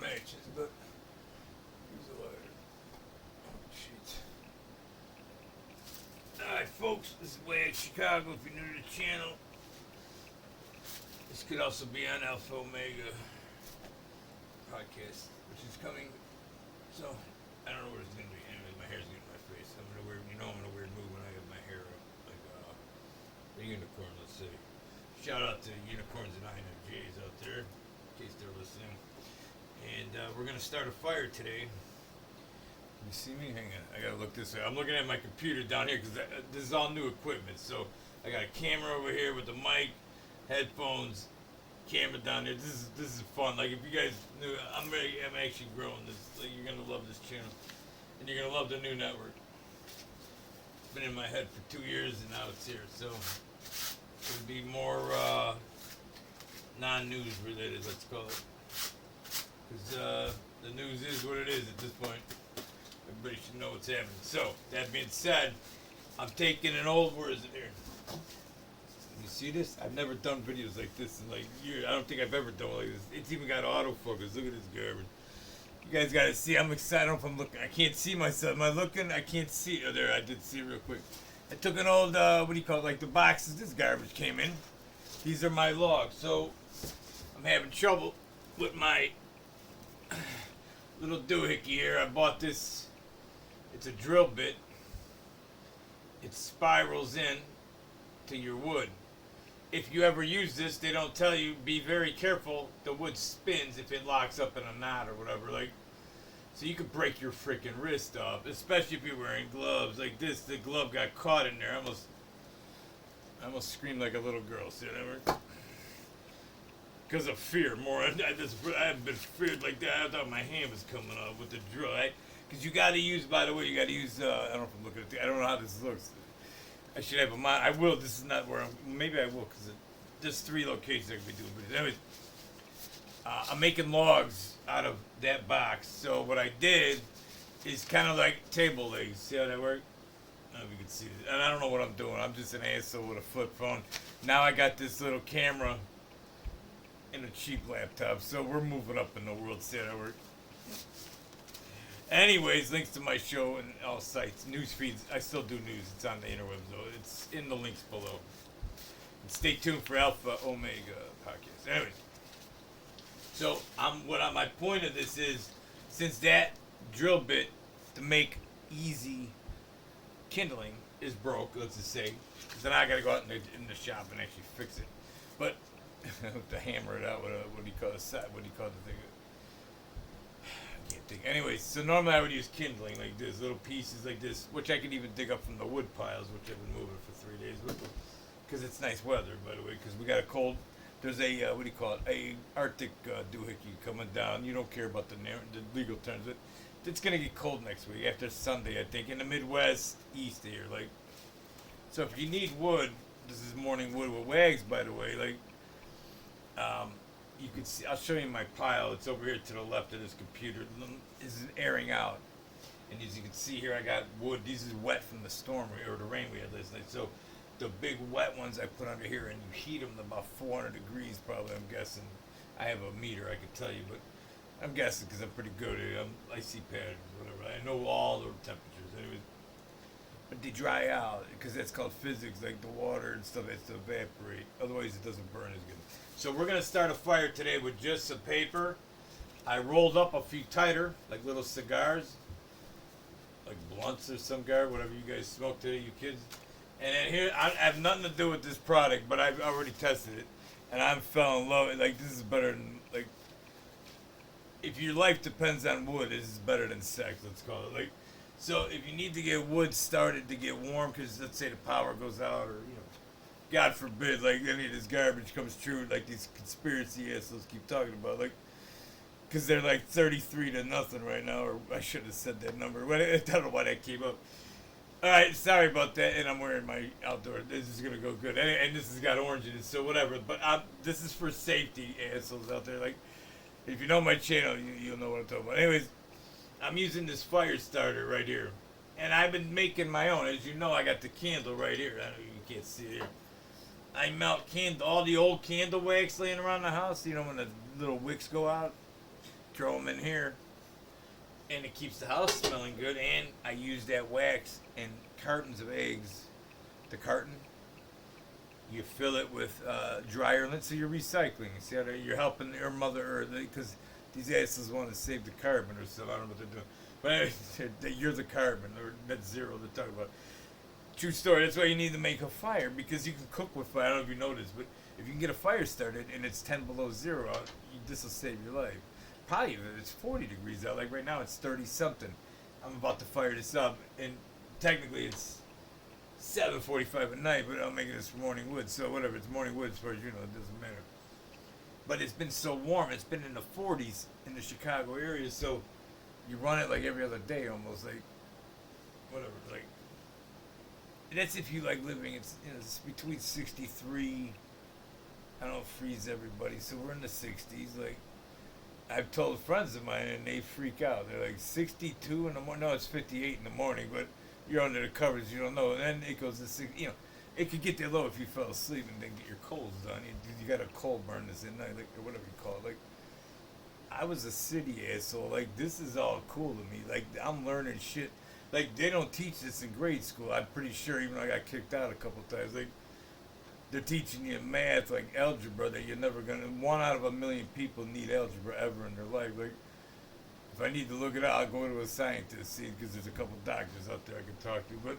matches, but use a lighter. Oh, shit. Alright, folks, this is Way at Chicago. If you're new to the channel, this could also be on Alpha Omega podcast, which is coming. So, I don't know where it's going to be. Anyway, my hair's getting in my face. I'm in a weird, I'm in a weird mood when I have my hair up, like a unicorn, let's say. Shout out to unicorns and INFJs out there, in case they're listening. And we're going to start a fire today. You see me? Hang on. I got to look this way. I'm looking at my computer down here because this is all new equipment. So I got a camera over here with the mic, headphones, camera down there. This is fun. Like if you guys knew, I'm actually growing this. Like you're going to love this channel. And you're going to love the new network. It's been in my head for 2 years and now it's here. So it'll be more non-news related, let's call it. Because the news is what it is at this point. Everybody should know what's happening. So, that being said, I'm taking an old, where is it here? You see this? I've never done videos like this in like years. I don't think I've ever done one like this. It's even got autofocus. Look at this garbage. You guys gotta see. I'm excited. I don't know if I'm looking. I can't see myself. Am I looking? I can't see. Oh, there. I did see it real quick. I took an old, what do you call it? Like the boxes. This garbage came in. These are my logs. So, I'm having trouble with my little doohickey here. I bought this. It's a drill bit. It spirals in to your wood. If you ever use this, they don't tell you, be very careful. The wood spins if it locks up in a knot or whatever. Like, so you could break your freaking wrist off, especially if you're wearing gloves like this. The glove got caught in there. I almost screamed like a little girl. See that? Because of fear, more. I have been feared like that. I thought my hand was coming off with the drill. Because you got to use, by the way, you got to use, I don't know if I'm looking at I don't know how this looks. I should have a mind. I will. This is not where maybe I will, because there's 3 locations I could be doing. But anyways, I'm making logs out of that box. So what I did is kind of like table legs. See how that works? I don't know if you can see it. And I don't know what I'm doing. I'm just an asshole with a flip phone. Now I got this little camera and a cheap laptop. So we're moving up in the world. See how that works? Anyways, links to my show and all sites, news feeds. I still do news. It's on the interwebs, though. It's in the links below. And stay tuned for Alpha Omega podcast. Anyways, so my point of this is, since that drill bit to make easy kindling is broke, let's just say, then I got to go out in the shop and actually fix it. But to hammer it out with what do you call the thing? Can't think. Anyways, so normally I would use kindling like this, little pieces like this, which I could even dig up from the wood piles, which I've been moving for 3 days with, because it's nice weather, by the way. Because we got a cold. There's a what do you call it? A Arctic doohickey coming down. You don't care about the legal terms, but it's gonna get cold next week after Sunday, I think, in the Midwest, east here. Like, so if you need wood, this is morning wood with wags, by the way. Like, you can see, I'll show you my pile. It's over here to the left of this computer. This is airing out. And as you can see here, I got wood. These is wet from the storm or the rain we had last night. So the big wet ones I put under here, and you heat them to about 400 degrees probably, I'm guessing. I have a meter, I could tell you, but I'm guessing because I'm pretty good at it. I see patterns, whatever. I know all the temperatures. Anyways, but they dry out because that's called physics. Like the water and stuff has to evaporate. Otherwise, it doesn't burn as good. So we're going to start a fire today with just some paper. I rolled up a few tighter, like little cigars, like blunts or some guy, whatever you guys smoke today, you kids. And then here, I have nothing to do with this product, but I've already tested it. And I'm fell in love. Like, this is better than, like, if your life depends on wood, this is better than sex, let's call it. Like, so if you need to get wood started to get warm, because let's say the power goes out, or, you know, God forbid, like, any of this garbage comes true, like these conspiracy assholes keep talking about, like, because they're like 33 to nothing right now, or I should have said that number. I don't know why that came up. All right, sorry about that, and I'm wearing my outdoor. This is gonna go good, and this has got orange in it, so whatever. But this is for safety, assholes out there. Like, if you know my channel, you'll know what I'm talking about. Anyways, I'm using this fire starter right here, and I've been making my own. As you know, I got the candle right here. I know you can't see it here. I melt all the old candle wax laying around the house. You know when the little wicks go out. throw them in here, and it keeps the house smelling good. And I use that wax in cartons of eggs. The carton, you fill it with dryer lint, so you're recycling. See how you're helping your mother Earth, because these assholes want to save the carbon or something. I don't know what they're doing. But anyway, you're the carbon, or net zero they're talking about. True story. That's why you need to make a fire, because you can cook with fire. I don't know if you noticed, but if you can get a fire started and it's 10 below zero out, this will save your life. Probably if it's 40 degrees out. Like right now, it's 30 something. I'm about to fire this up, and technically it's 7:45 at night, but I'm making this for morning wood, so whatever. It's morning wood as far as you know. It doesn't matter. But it's been so warm. It's been in the 40s in the Chicago area, so you run it like every other day almost, like whatever, like. That's if you like living. It's between 63. I don't freeze everybody, so we're in the 60s. Like I've told friends of mine, and they freak out. They're like 62 in the morning. No, it's 58 in the morning, but you're under the covers. You don't know. And then it goes to 60. You know, it could get that low if you fell asleep and then get your coals done. You got a coal burn this at night, like or whatever you call it. Like I was a city asshole. Like this is all cool to me. Like I'm learning shit. Like, they don't teach this in grade school, I'm pretty sure, even though I got kicked out a couple times. Like, they're teaching you math, like algebra, that you're never going to... 1 out of a million people need algebra ever in their life. Like, if I need to look it out, I'll go to a scientist, see, because there's a couple doctors out there I can talk to. But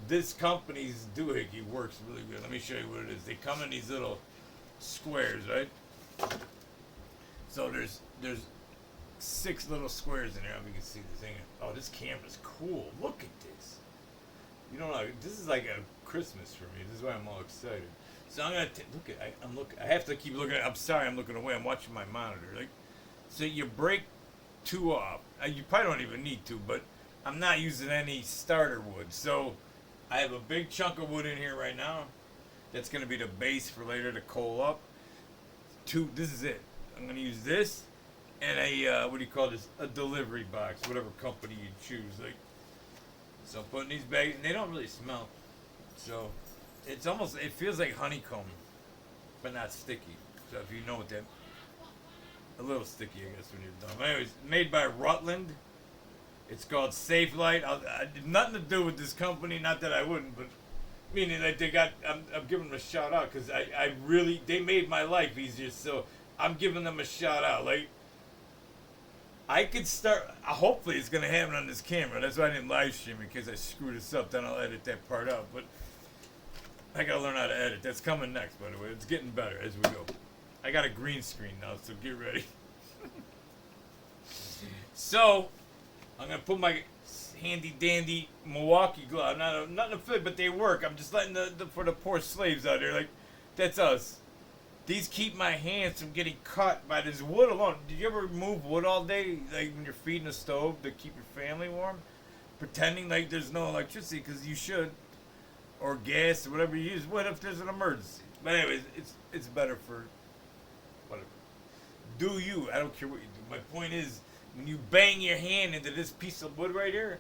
this company's doohickey works really good. Let me show you what it is. They come in these little squares, right? So there's 6 little squares in there. I mean, you can see this thing. Oh, this camera's cool. Look at this. You don't know. This is like a Christmas for me. This is why I'm all excited. So I'm gonna look at. I'm looking. I have to keep looking. I'm sorry. I'm looking away. I'm watching my monitor. Like, so you break 2 off. You probably don't even need to, but I'm not using any starter wood. So I have a big chunk of wood in here right now. That's gonna be the base for later to coal up. 2. This is it. I'm gonna use this. And a, what do you call this? A delivery box, whatever company you choose. Like, so I'm putting these bags, and they don't really smell. So, it's almost, it feels like honeycomb, but not sticky. So if you know what that, a little sticky, I guess, when you're done. But anyways, made by Rutland. It's called Safe Light. I did nothing to do with this company, not that I wouldn't, but meaning that they got, I'm giving them a shout out, because I really, they made my life easier, so I'm giving them a shout out. Like, I could start, hopefully it's going to happen on this camera. That's why I didn't live stream it, because I screwed this up. Then I'll edit that part out. But I got to learn how to edit. That's coming next, by the way. It's getting better as we go. I got a green screen now, so get ready. So, I'm going to put my handy-dandy Milwaukee glove. Nothing to fit, but they work. I'm just letting for the poor slaves out there. Like, that's us. These keep my hands from getting cut by this wood alone. Did you ever move wood all day, like when you're feeding a stove to keep your family warm? Pretending like there's no electricity, because you should. Or gas, or whatever you use. What if there's an emergency? But anyways, it's better for whatever. Do you. I don't care what you do. My point is, when you bang your hand into this piece of wood right here,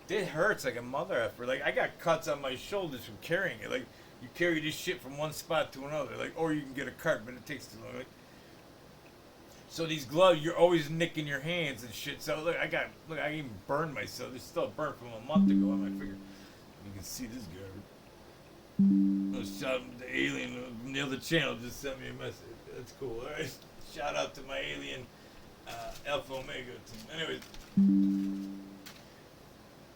it hurts like a mother effer. Like, I got cuts on my shoulders from carrying it. Like, you carry this shit from one spot to another, like, or you can get a cart, but it takes too long. Like, so these gloves, you're always nicking your hands and shit. So look, I even burned myself. There's still a burn from a month ago on my finger. You can see this guy. Shout out to the alien from the other channel just sent me a message. That's cool. All right. Shout out to my alien Alpha Omega team. Anyways,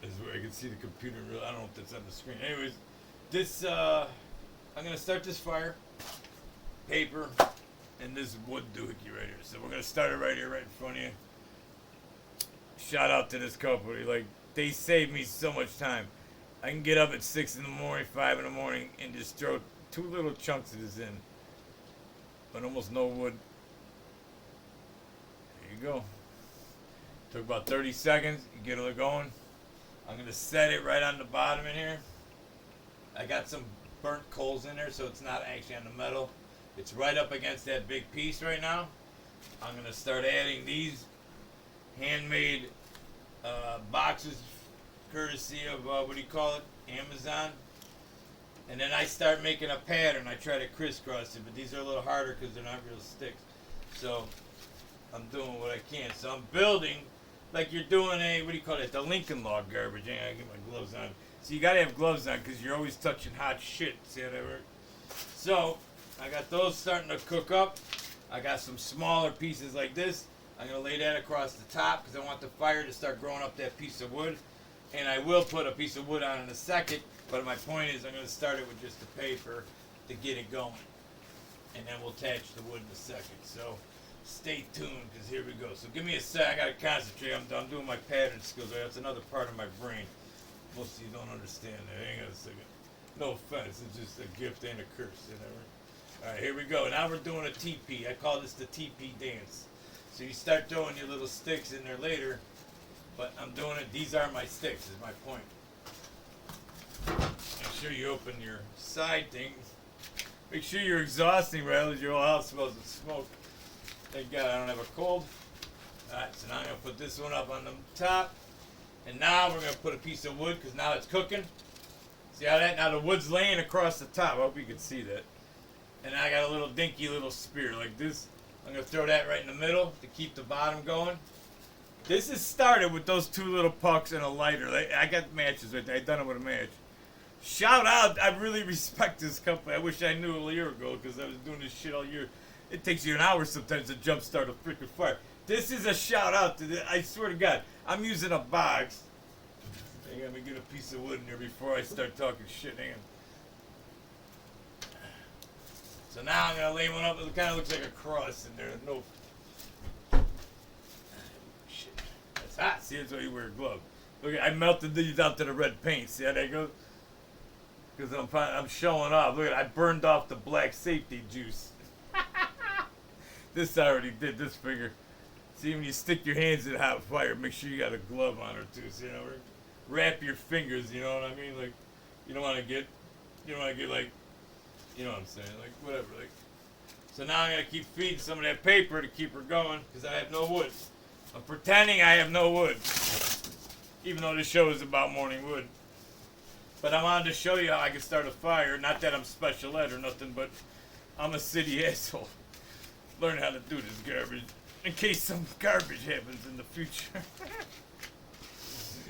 this is where I can see the computer. I don't know if that's on the screen. Anyways. This, I'm going to start this fire, paper, and this wood doohickey right here. So we're going to start it right here, right in front of you. Shout out to this company. Like, they save me so much time. I can get up at 6 in the morning, 5 in the morning, and just throw 2 little chunks of this in. But almost no wood. There you go. Took about 30 seconds. You get it going. I'm going to set it right on the bottom in here. I got some burnt coals in there, so it's not actually on the metal. It's right up against that big piece right now. I'm going to start adding these handmade boxes, courtesy of, what do you call it, Amazon. And then I start making a pattern. I try to crisscross it, but these are a little harder because they're not real sticks. So I'm doing what I can. So I'm building like you're doing a, what do you call it, the Lincoln Log garbage. Hang on, I get my gloves on. So you gotta have gloves on because you're always touching hot shit. See how that works? So I got those starting to cook up. I got some smaller pieces like this. I'm gonna lay that across the top because I want the fire to start growing up that piece of wood. And I will put a piece of wood on in a second, but my point is I'm gonna start it with just the paper to get it going. And then we'll attach the wood in a second. So stay tuned because here we go. So give me a sec. I gotta concentrate. I'm doing my pattern skills. Right? That's another part of my brain. Most of you don't understand that. Hang on a second. No offense. It's just a gift and a curse. You know? All right, here we go. Now we're doing a TP. I call this the TP dance. So you start throwing your little sticks in there later, but I'm doing it. These are my sticks. Is my point. Make sure you open your side thing. Make sure you're exhausting, right? Else your whole house smells of smoke. Thank God I don't have a cold. Alright, so now I'm going to put this one up on the top. And now we're going to put a piece of wood because now it's cooking. See how that? Now the wood's laying across the top. I hope you can see that. And I got a little dinky little spear like this. I'm going to throw that right in the middle to keep the bottom going. This is started with those two little pucks and a lighter. I got matches right there. I done it with a match. Shout out, I really respect this company. I wish I knew a year ago because I was doing this shit all year. It takes you an hour sometimes to jumpstart a freaking fire. This is a shout out to this. I swear to God, I'm using a box. Hang on, let me get a piece of wood in there before I start talking shit. Hang on. So now I'm going to lay one up. It kind of looks like a cross in there. No. Shit. That's hot. See, that's why you wear a glove. Look, I melted these out to the red paint. See how that goes? Because I'm showing off. Look at I burned off the black safety juice. This I already did this finger. See, when you stick your hands in hot fire, make sure you got a glove on her too. So, you know, wrap your fingers. You know what I mean? Like, you don't want to get like, you know what I'm saying? Like, whatever. Like, so now I'm gonna keep feeding some of that paper to keep her going because I have no wood. I'm pretending I have no wood, even though this show is about morning wood. But I wanted to show you how I can start a fire. Not that I'm special ed or nothing, but I'm a city asshole. Learn how to do this garbage in case some garbage happens in the future.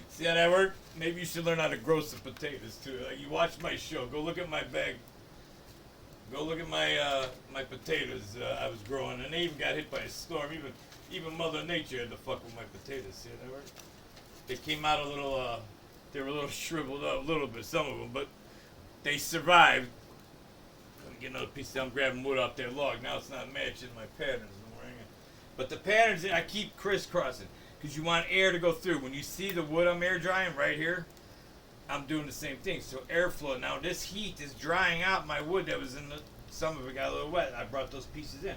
See how that worked? Maybe you should learn how to grow some potatoes too. Like you watch my show. Go look at my bag. Go look at my my potatoes I was growing, and they even got hit by a storm. Even Mother Nature had to fuck with my potatoes. See how that worked? They came out a little. They were a little shriveled up, a little bit, some of them, but they survived. Let me get another piece. I'm grabbing wood off that log. Now it's not matching my patterns. But the patterns, I keep crisscrossing because you want air to go through. When you see the wood I'm air drying right here, I'm doing the same thing. So airflow. Now this heat is drying out my wood that was in the. Some of it got a little wet. I brought those pieces in.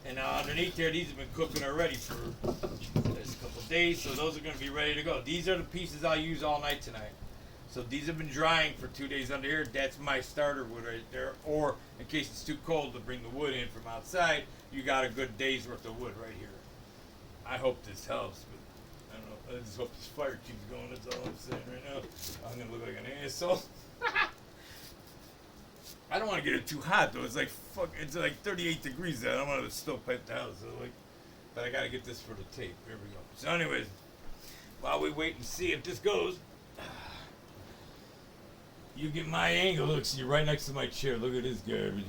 And now underneath there, these have been cooking already for a couple days, so those are going to be ready to go. These are the pieces I'll use all night tonight. So these have been drying for 2 days under here. That's my starter wood right there. Or in case it's too cold to bring the wood in from outside, you got a good day's worth of wood right here. I hope this helps, but I don't know. I just hope this fire keeps going. That's all I'm saying right now. I'm going to look like an asshole. I don't want to get it too hot though. It's like 38 degrees there. I don't want to stovepipe the house. So but I gotta get this for the tape. Here we go. So anyways, while we wait and see if this goes, you get my angle. Look, see, you're right next to my chair. Look at this garbage.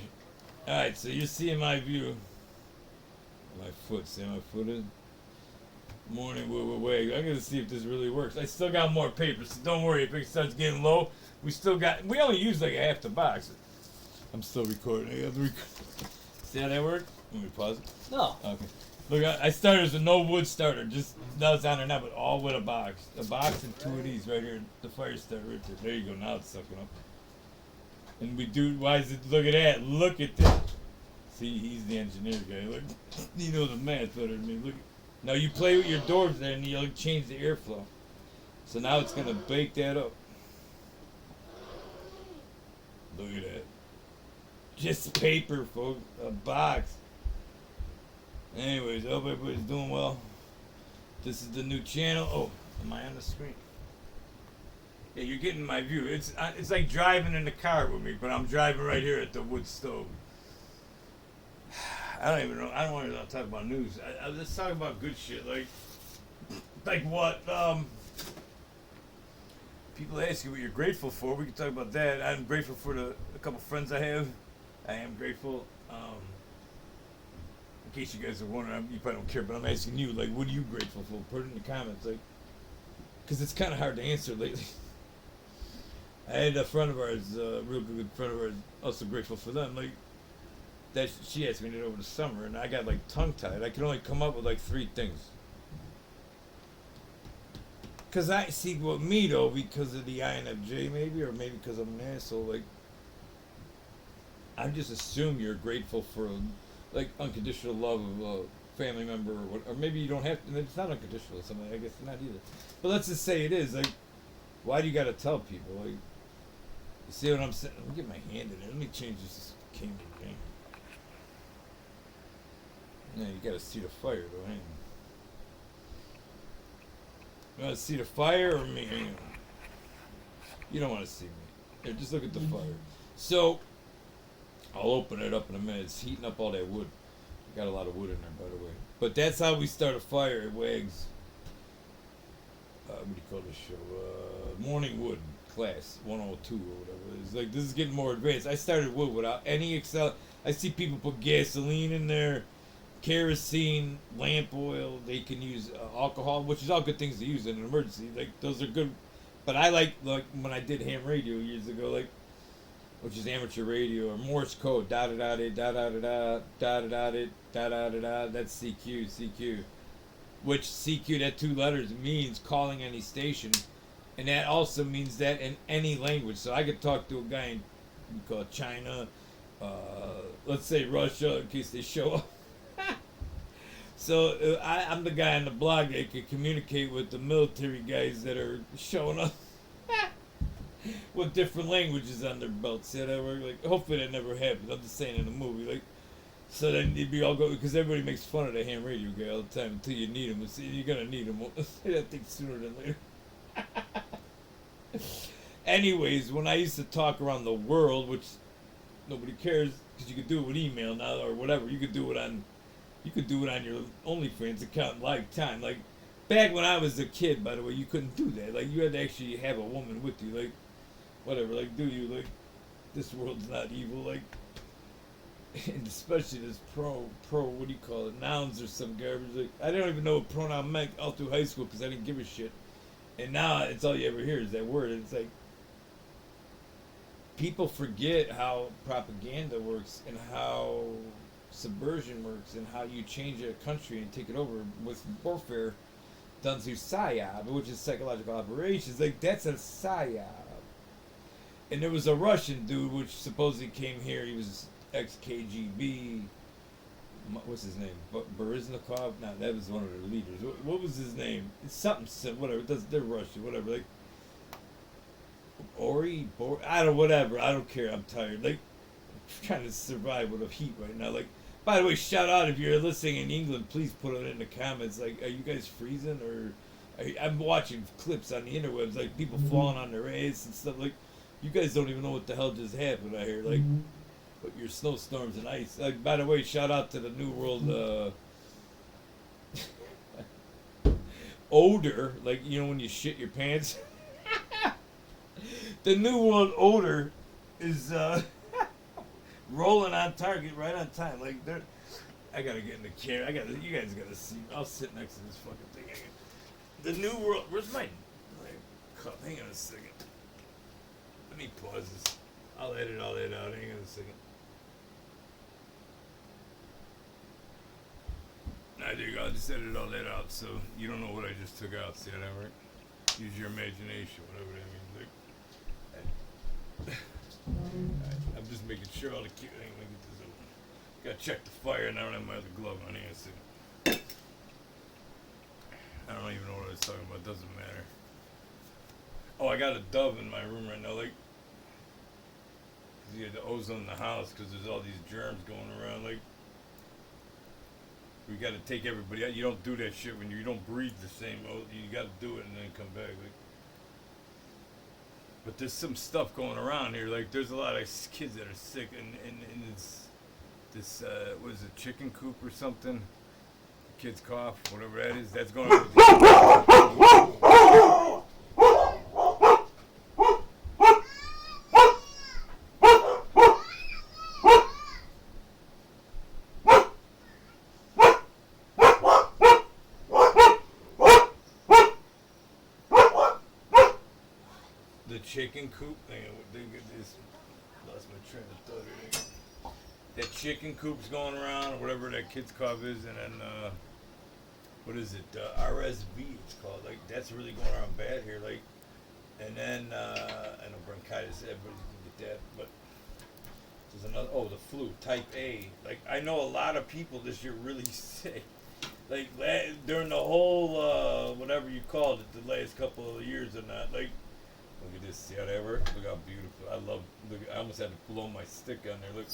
All right, so you're seeing my view. My foot. See my foot is. Morning, wait. I'm gonna see if this really works. I still got more paper, so don't worry if it starts getting low. We only use like half the box. I'm still recording. See how that worked? Let me pause it. No. Okay. Look, I started as a no wood starter. Just that was on there now, but all with a box. A box and two of these right here. The fire starter right there. There you go. Now it's sucking up. And we do. Why is it? Look at that. Look at that. See, he's the engineer guy. Look, he knows the math better than me. Look. Now you play with your doors there, and you'll change the airflow. So now it's gonna bake that up. Look at that. Just paper, folks. A box. Anyways, I hope everybody's doing well. This is the new channel. Oh, am I on the screen? Yeah, you're getting my view. It's like driving in the car with me, but I'm driving right here at the wood stove. I don't even know. I don't want to talk about news. Let's talk about good shit. Like what? People ask you what you're grateful for. We can talk about that. I'm grateful for a couple friends I have. I am grateful. In case you guys are wondering, you probably don't care, but I'm asking you. Like, what are you grateful for? Put it in the comments. Like, because it's kind of hard to answer lately. I had a friend of ours, a real good friend of ours, also grateful for them. Like, that she asked me that over the summer, and I got like tongue tied. I could only come up with like 3 things. Cause I see with me though, because of the INFJ maybe, or maybe because I'm an asshole. Like, I just assume you're grateful for like unconditional love of a family member, or maybe you don't have to. It's not unconditional. Or something. I guess not either. But let's just say it is. Like, why do you gotta tell people? Like, you see what I'm saying? Let me get my hand in it. Let me change this camera thing. Yeah, you gotta see the fire though. Hang on. You want to see the fire or me? Hang on. You don't want to see me. Here, just look at the fire. So, I'll open it up in a minute. It's heating up all that wood. I got a lot of wood in there, by the way. But that's how we start a fire at Wags. What do you call this show? Morning Wood class 102 or whatever. It's like, this is getting more advanced. I started wood without any Excel. I see people put gasoline in there, kerosene, lamp oil. They can use alcohol, which is all good things to use in an emergency. Like, those are good. But I like when I did ham radio years ago, like, which is amateur radio or Morse code, da da da da da da da da da da da da da da. That's CQ. Which CQ, that 2 letters means calling any station, and that also means that in any language. So I could talk to a guy in, we call it China, let's say Russia, in case they show up. So I'm the guy on the blog that can communicate with the military guys that are showing up with different languages on their belts. See how that works? Like, hopefully that never happens. I'm just saying in the movie, like, so then it'd be all go because everybody makes fun of the ham radio guy all the time until you need him. See, you're gonna need him. I think sooner than later. Anyways, when I used to talk around the world, which nobody cares because you could do it with email now or whatever, you could do it on your OnlyFans account live time. Like, back when I was a kid, by the way, you couldn't do that. Like, you had to actually have a woman with you. Like, whatever. Like, do you like this world's not evil? Like, and especially this pro, what do you call it? Nouns or some garbage. Like, I don't even know what pronoun meant all through high school because I didn't give a shit. And now it's all you ever hear is that word. And it's like, people forget how propaganda works and how subversion works and how you change a country and take it over with warfare done through PSYOP, which is psychological operations. Like, that's a PSYOP. And there was a Russian dude which supposedly came here. He was ex-KGB. What's his name? Baryshnikov? No, that was one of their leaders. What was his name? It's something, whatever. They're Russian, whatever. Like, I don't, whatever. I don't care. I'm tired. Like, I'm trying to survive with the heat right now. Like, by the way, shout out if you're listening in England. Please put it in the comments. Like, are you guys freezing or? I'm watching clips on the interwebs, like people falling on their ass and stuff. Like, you guys don't even know what the hell just happened out here. Like, but your snowstorms and ice. Like, by the way, shout out to the New World odor. Like, you know when you shit your pants. The New World odor is rolling on target, right on time. Like, I gotta get in the camera. You guys gotta see. I'll sit next to this fucking thing. The New World. Where's my cup? Hang on a second. Let me pause this. I'll edit all that out. Hang on a second. There you go. I just edited all that out, so you don't know what I just took out. See that, right? Use your imagination, whatever that means. Like, I'm just making sure all the cute. Let me get this open. Gotta check the fire, and I don't have my other glove on. Hang on a second. I don't even know what I was talking about. Doesn't matter. Oh, I got a dove in my room right now. Like, cause you had the ozone in the house, cause there's all these germs going around. Like, we got to take everybody out. You don't do that shit when you don't breathe the same. You got to do it and then come back. Like, but there's some stuff going around here. Like, there's a lot of kids that are sick, and it's this what is it, chicken coop or something? Kids cough, whatever that is. That's going over the chicken coop thing. This lost my train of thought here. That chicken coop's going around, or whatever that kids cough is, and then what is it? RSV it's called. Like that's really going around bad here. Like, and then I know bronchitis. Everybody can get that, but there's another. Oh, the flu, type A. Like I know a lot of people this year really sick. Like during the whole whatever you called it, the last couple of years or not. Like, look at this. See how that works? Look how beautiful. I love. Look, I almost had to blow my stick on there. Look,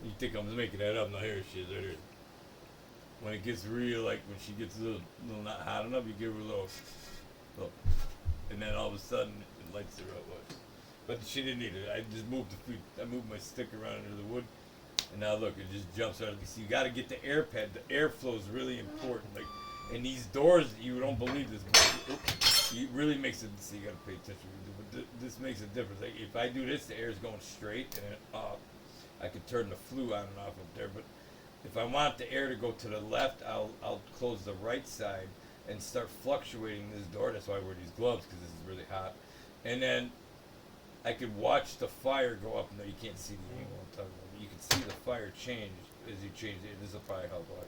you think I'm making that up? No, here she is. Right here. When it gets real, like when she gets a little not hot enough, you give her a little, and then all of a sudden it lights her up. But she didn't need it. I just moved I moved my stick around under the wood, and now look, it just jumps out of the. See, you got to get the air pad. The airflow is really important. Like, and these doors, you don't believe this, but it really makes it. See, you got to pay attention. But this makes a difference. Like if I do this, the air is going straight and up. I could turn the flue on and off up there, but if I want the air to go to the left, I'll close the right side and start fluctuating this door. That's why I wear these gloves, because this is really hot. And then I could watch the fire go up. No, you can't see the angle I'm talking about. You can see the fire change as you change it. This will probably help out.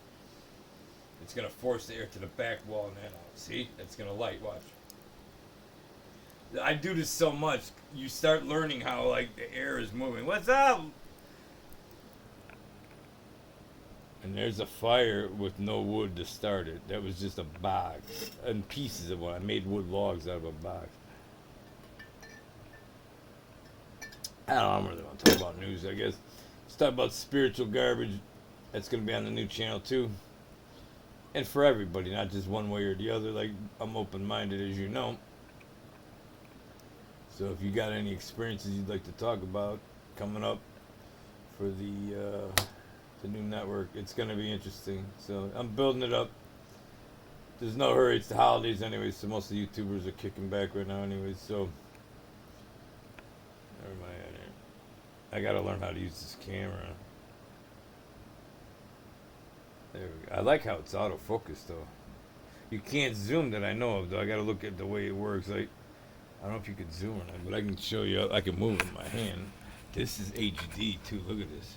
It's going to force the air to the back wall and then out. See? It's going to light. Watch. I do this so much. You start learning how, like, the air is moving. What's up? And there's a fire with no wood to start it. That was just a box and pieces of one. I made wood logs out of a box. I don't really want to talk about news, I guess. Let's talk about spiritual garbage. That's going to be on the new channel, too. And for everybody, not just one way or the other. Like, I'm open-minded, as you know. So if you got any experiences you'd like to talk about coming up for the new network, it's going to be interesting. So I'm building it up. There's no hurry. It's the holidays anyway, so most of the YouTubers are kicking back right now anyway. So never mind. I got to learn how to use this camera. There we go. I like how it's autofocus though. You can't zoom that I know of though. I got to look at the way it works. Like, I don't know if you could zoom or not, but I can show you. I can move it with my hand. This is HD too. Look at this.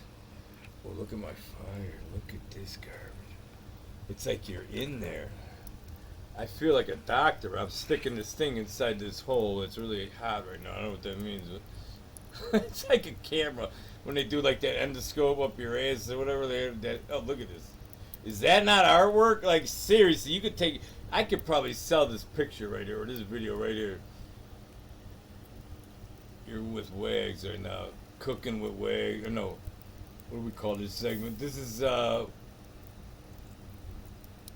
Oh, look at my fire. Look at this garbage. It's like you're in there. I feel like a doctor. I'm sticking this thing inside this hole. It's really hot right now. I don't know what that means. But it's like a camera. When they do like that endoscope up your ass or whatever. Oh, look at this. Is that not artwork? Like, seriously, you could take... I could probably sell this picture right here, or this video right here. You're with Wags right now. Cooking with Wags. Or no. What do we call this segment? This is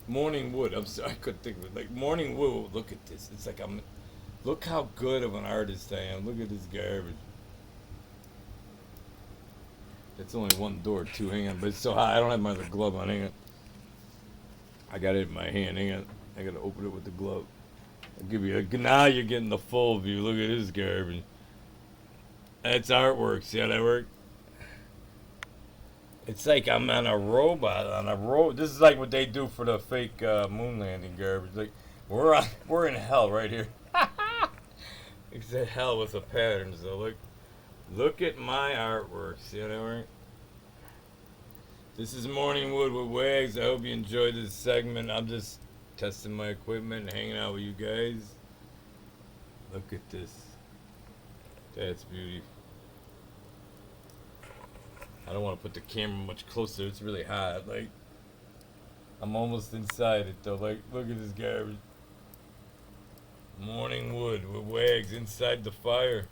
Morning Wood. I'm sorry, I couldn't think of it. Like Morning Wood. Look at this. It's like look how good of an artist I am. Look at this garbage. That's only one door too. Hang on, but it's so hot. I don't have my other glove on. Hang on. I got it in my hand. Hang on. I gotta open it with the glove. I'll give you now. You're getting the full view. Look at this garbage. That's artwork. See how that works? It's like I'm on a robot on a road. This is like what they do for the fake moon landing garbage. Like we're in hell right here. It's a hell with the patterns though. Look at my artwork. See how that works? This is Morning Wood with Wags. I hope you enjoyed this segment. I'm just testing my equipment and hanging out with you guys. Look at this. That's beauty. I don't want to put the camera much closer. It's really hot. Like, I'm almost inside it though. Like, look at this garbage. Morning Wood with Wags inside the fire.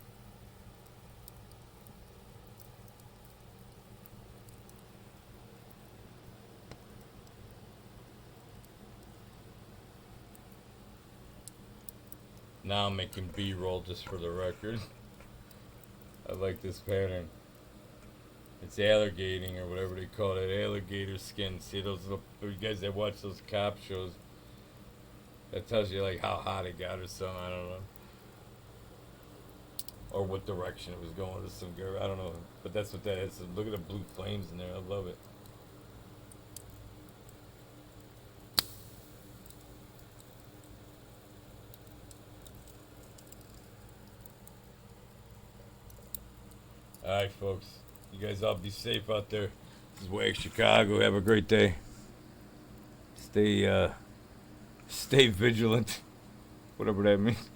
Now I'm making B-roll just for the record. I like this pattern. It's alligating or whatever they call it, alligator skin. See those little you guys that watch those cop shows? That tells you like how hot it got or something. I don't know, or what direction it was going to some girl. I don't know, but that's what that is. Look at the blue flames in there. I love it. All right, folks. You guys all be safe out there. This is Wag Chicago. Have a great day. Stay vigilant. Whatever that means.